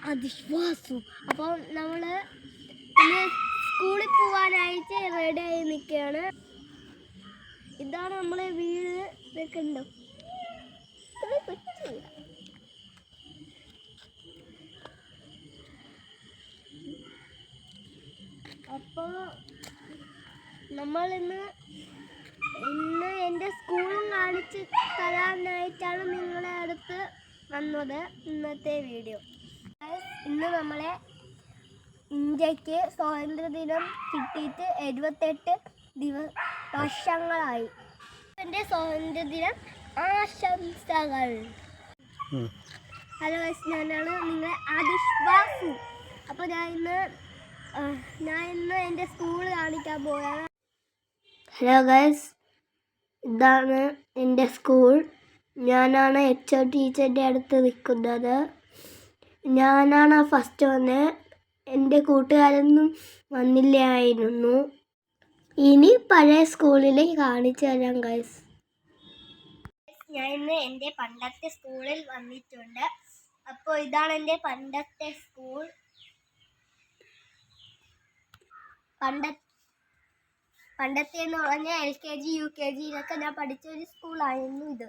അതിശ്വാസു. അപ്പോൾ നമ്മൾ ഇന്ന് സ്കൂളിൽ പോകാനായിട്ട് റെഡി ആയി നിൽക്കുകയാണ്. ഇതാണ് നമ്മളെ വീട്. ഇതൊക്കെ ഉണ്ടോ? അപ്പോൾ നമ്മൾ ഇന്ന് എൻ്റെ സ്കൂളും കാണിച്ച് തരാനായിട്ടാണ് നിങ്ങളെ അടുത്ത് വന്നത്. ഇന്നത്തെ വീഡിയോ ഇന്ന് നമ്മളെ ഇന്ത്യക്ക് സ്വാതന്ത്ര്യദിനം കിട്ടിയിട്ട് 78 വർഷങ്ങളായി. എൻ്റെ സ്വാതന്ത്ര്യദിനം ആശംസകൾ. ഹലോ ഗൈസ്, ഞാനാണ് നിങ്ങളെ അതിശ്വാസു. അപ്പോൾ ഞാൻ ഇന്ന് എൻ്റെ സ്കൂൾ കാണിക്കാൻ പോവുകയാണ്. ഹലോ ഗൈസ്, ഇതാണ് എൻ്റെ സ്കൂൾ. ഞാനാണ് HO ടീച്ചറിൻ്റെ അടുത്ത് നിൽക്കുന്നത്. ഞാനാണ് ഫസ്റ്റ് വന്നത്. എൻ്റെ കൂട്ടുകാരൊന്നും വന്നില്ലായിരുന്നു. ഇനി പഴയ സ്കൂളിൽ കാണിച്ചു തരാം ഗൈസ്. ഞാൻ ഇന്ന് എൻ്റെ പണ്ടത്തെ സ്കൂളിൽ വന്നിട്ടുണ്ട്. അപ്പോൾ ഇതാണ് എൻ്റെ പണ്ടത്തെ സ്കൂൾ. പണ്ടത്തെ എന്ന് പറഞ്ഞാൽ LKG UKG ഞാൻ പഠിച്ച ഒരു സ്കൂളായിരുന്നു ഇത്.